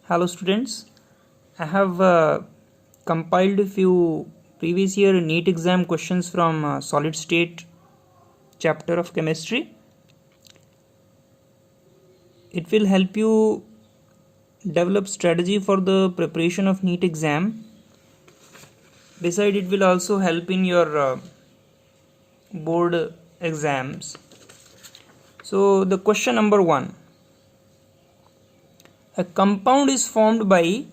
Hello students, I have compiled a few previous year NEET exam questions from solid state chapter of chemistry. It will help you develop strategy for the preparation of NEET exam. Besides, it will also help in your board exams. So the question number 1. A compound is formed by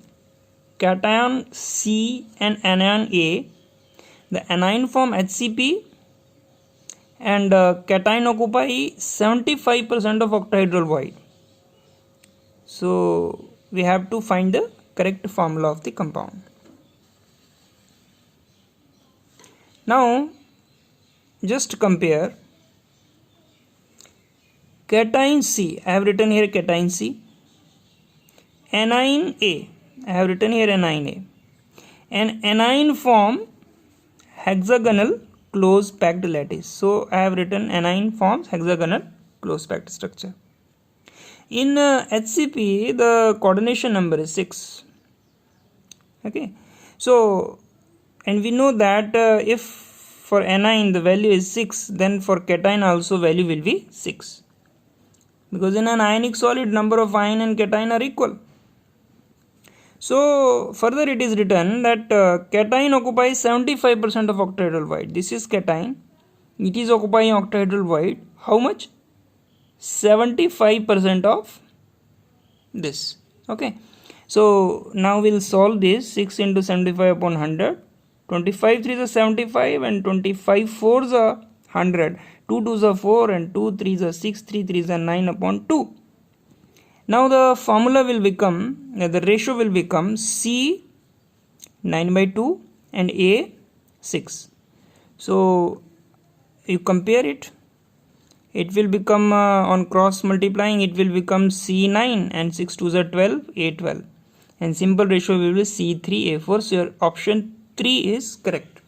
cation C and anion A. The anion form HCP and cation occupy 75% of octahedral void. So we have to find the correct formula of the compound. Now just compare cation C. I have written here cation C. Anion A. I have written here anion A. And anion form hexagonal close packed lattice. So I have written anion forms hexagonal close packed structure. In HCP the coordination number is 6. Okay, so and we know that if for anion the value is 6, then for cation also value will be 6, because in an ionic solid number of ion and cation are equal. So further it is written that cation occupies 75% of octahedral void. This is cation. It is occupying octahedral void. How much? 75% of this. Okay. So now we'll solve this. 6 into 75 upon 100. 25 3s are 75 and 25 4s are 100. 2 2s are 4 and 2 3s are 6. 3 3s are 9 upon 2. Now the formula will become, the ratio will become C 9 by 2 and A 6. So you compare it, it will become on cross multiplying, it will become C 9 and 6 2s are 12, A 12. And simple ratio will be C 3 A 4. So your option 3 is correct.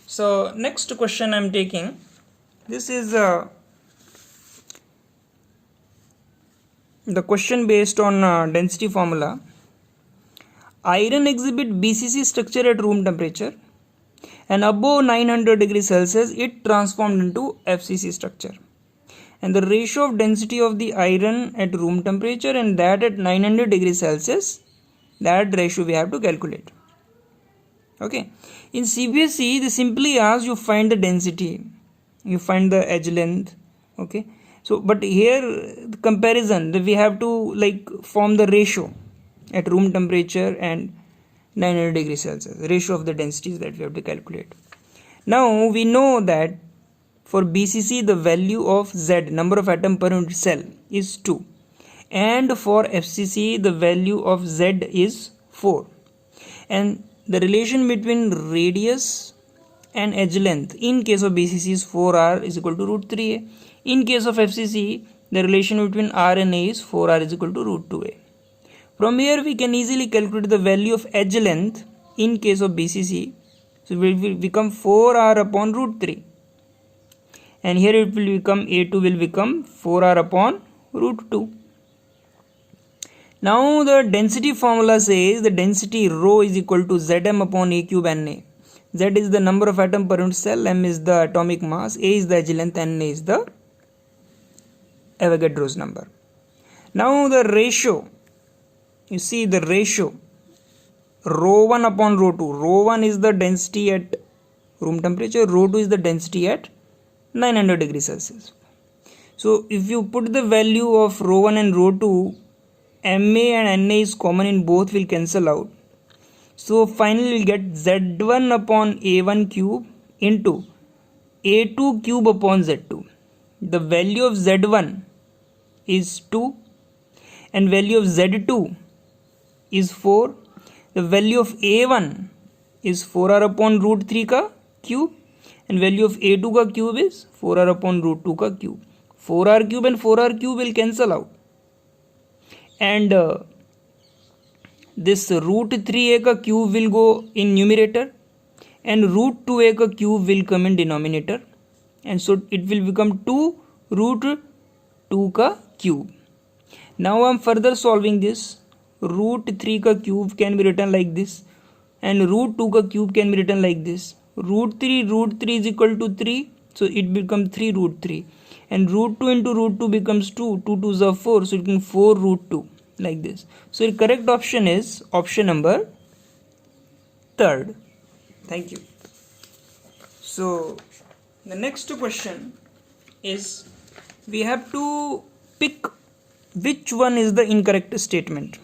So next question I am taking. This is the question based on density formula. Iron exhibit BCC structure at room temperature, and above 900 degrees Celsius it transformed into FCC structure. And the ratio of density of the iron at room temperature and that at 900 degrees Celsius, that ratio we have to calculate. Okay. In CBSE they simply ask you find the density, you find the edge length. Okay. So but here the comparison, we have to like form the ratio at room temperature and 900 degrees Celsius, ratio of the densities that we have to calculate. Now we know that for BCC the value of Z, number of atom per unit cell, is 2, and for FCC the value of Z is 4, and the relation between radius and edge length in case of BCC is 4R is equal to root 3A. In case of FCC, the relation between R and A is 4R is equal to root 2A. From here we can easily calculate the value of edge length in case of BCC. So it will become 4R upon root 3. And here it will become A2 will become 4R upon root 2. Now the density formula says the density rho is equal to Zm upon A cube Na. Z is the number of atom per unit cell, M is the atomic mass, A is the edge length, and Na is the Avogadro's number. Now the ratio, you see the ratio rho 1 upon rho 2. Rho 1 is the density at room temperature, rho 2 is the density at 900 degrees Celsius. So if you put the value of rho 1 and rho 2, Ma and Na is common in both, will cancel out. So finally we'll get Z1 upon A1 cube into A2 cube upon Z2. The value of Z1 is 2 and value of Z2 is 4. The value of A1 is 4R upon root 3 ka cube, and value of A2 ka cube is 4R upon root 2 ka cube. 4R cube and 4R cube will cancel out, and this root 3A ka cube will go in numerator and root 2A ka cube will come in denominator, and so it will become 2 root 2 का cube. Now I'm further solving this. Root 3 का cube can be written like this, and root 2 का cube can be written like this. Root 3 is equal to 3, so it becomes 3 root 3, and root 2 into root 2 becomes 2, 2 2s are 4, so it becomes 4 root 2, like this. So the correct option is option number 3rd. Thank you. So the next question is, we have to pick which one is the incorrect statement.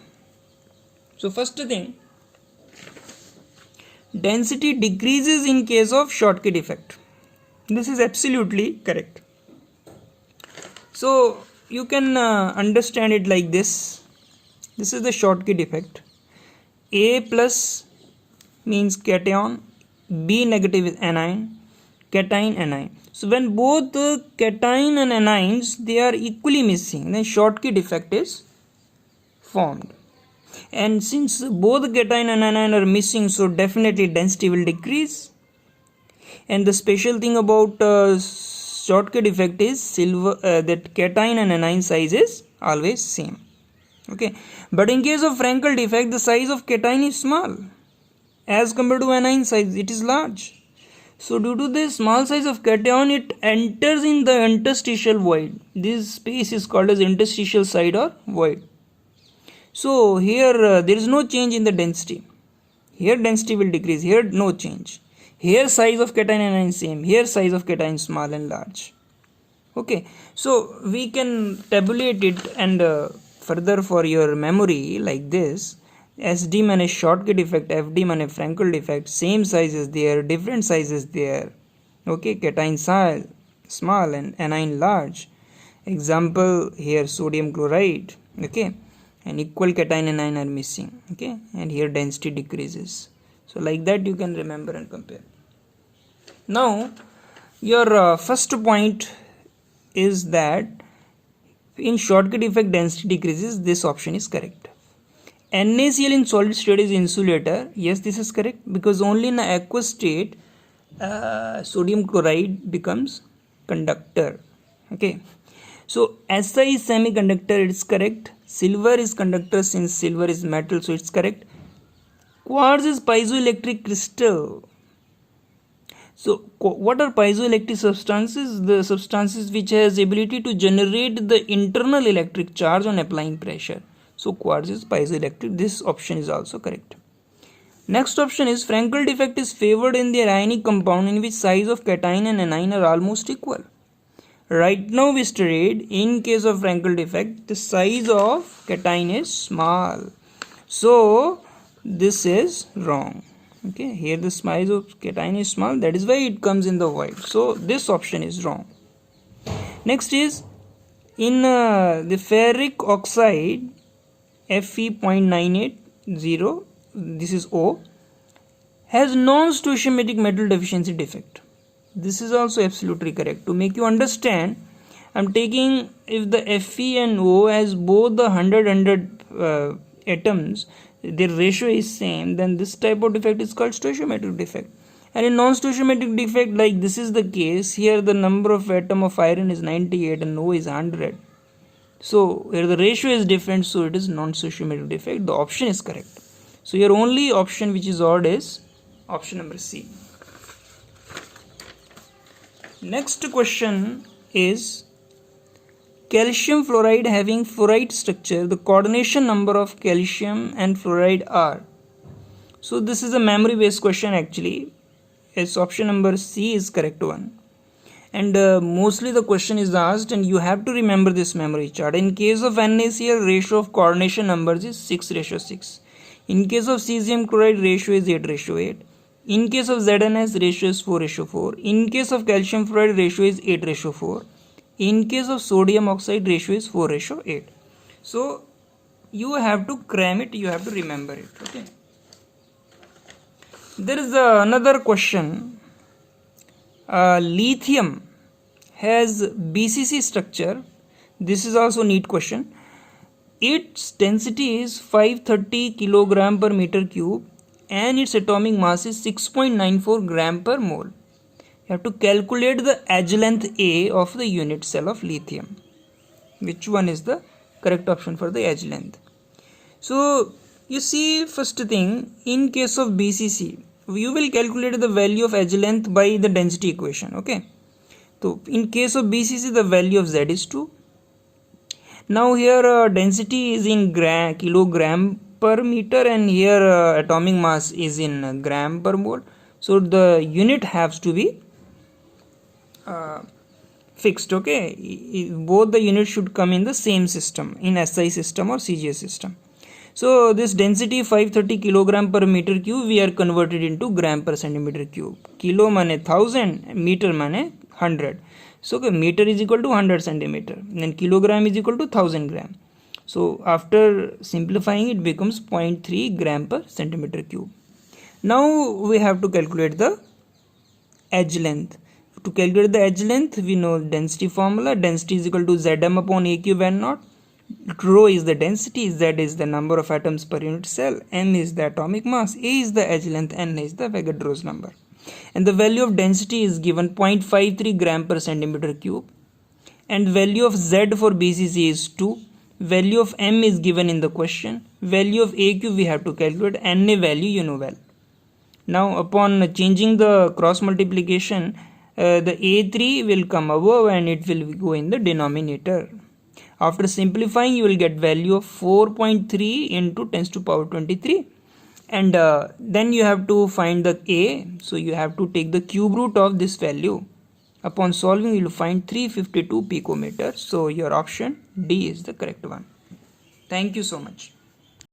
So first thing, density decreases in case of Schottky effect. This is absolutely correct. So you can understand it like this. This is the Schottky effect. A plus means cation, B negative is anion, cation, anion. So when both cation and anions, they are equally missing, then Schottky effect is formed. And since both cation and anion are missing, so definitely density will decrease. And the special thing about Schottky effect is that cation and anion size is always same. Okay, but in case of Frankel defect, the size of cation is small as compared to anion size, it is large. So due to the small size of cation, it enters in the interstitial void. This space is called as interstitial side or void. So here there is no change in the density. Here density will decrease, here no change. Here size of cation and anion same, here size of cation small and large. Okay, so we can tabulate it and further for your memory like this. SD माने Schottky defect, FD माने Frankel defect, same size is there, different size is there. Okay, cation small and anion large. Example here sodium chloride. Okay, and equal cation and anion are missing. Okay, and here density decreases. So like that you can remember and compare. Now your first point is that in Schottky defect density decreases. This option is correct. NaCl in solid state is insulator. Yes, this is correct, because only in the aqueous state sodium chloride becomes conductor. Okay, so Si is semiconductor, it's correct. Silver is conductor, since silver is metal, so it's correct. Quartz is piezoelectric crystal. So what are piezoelectric substances? The substances which has ability to generate the internal electric charge on applying pressure. So quartz is piezoelectric. This option is also correct. Next option is Frankel defect is favored in the ionic compound in which size of cation and anion are almost equal. Right now we studied in case of Frankel defect the size of cation is small. So this is wrong. Okay, here the size of cation is small, that is why it comes in the void. So this option is wrong. Next is in the ferric oxide Fe.980, this is O, has non-stoichiometric metal deficiency defect. This is also absolutely correct. To make you understand, I am taking if the Fe and O has both the 100 atoms, their ratio is same, then this type of defect is called stoichiometric defect. And in non-stoichiometric defect, like this is the case, here the number of atom of iron is 98 and O is 100. So here the ratio is different, so it is non-stoichiometric defect. The option is correct. So your only option which is odd is option number C. Next question is calcium fluoride having fluoride structure. The coordination number of calcium and fluoride are. So this is a memory based question actually. It's option number C is correct one. And mostly the question is asked and you have to remember this memory chart. In case of NaCl, ratio of coordination numbers is 6:6. In case of cesium chloride, ratio is 8:8. In case of ZnS, ratio is 4:4. In case of calcium fluoride, ratio is 8:4. In case of sodium oxide, ratio is 4:8. So you have to cram it, you have to remember it. Okay. There is another question. Lithium has BCC structure. This is also neat question. Its density is 530 kilogram per meter cube and its atomic mass is 6.94 gram per mole. You have to calculate the edge length A of the unit cell of lithium. which one is the correct option for the edge length. So you see, first thing, in case of BCC, you will calculate the value of edge length by the density equation. Okay, so in case of BCC, the value of Z is 2. Now here density is in kilogram per meter, and here atomic mass is in gram per mole. So the unit has to be fixed. Okay, both the units should come in the same system, in SI system or CGS system. So this density 530 kilogram per meter cube, we are converted into gram per centimeter cube. Kilo mane 1000, meter mane 100. So meter is equal to 100 centimeter, then kilogram is equal to 1000 gram. So after simplifying, it becomes 0.3 gram per centimeter cube. Now we have to calculate the edge length. To calculate the edge length, we know density formula. Density is equal to Zm upon A cube N naught. Rho is the density, Z is the number of atoms per unit cell, M is the atomic mass, A is the edge length, N is the Avogadro's number. And the value of density is given 0.53 gram per centimeter cube. And value of Z for BCC is 2. Value of M is given in the question. Value of A cube we have to calculate. NA value you know well. Now upon changing the cross multiplication, the A3 will come above and it will go in the denominator. After simplifying, you will get value of 4.3 into 10 to the power 23, and then you have to find the A. So you have to take the cube root of this value. Upon solving, you will find 352 picometer. So your option D is the correct one. Thank you so much.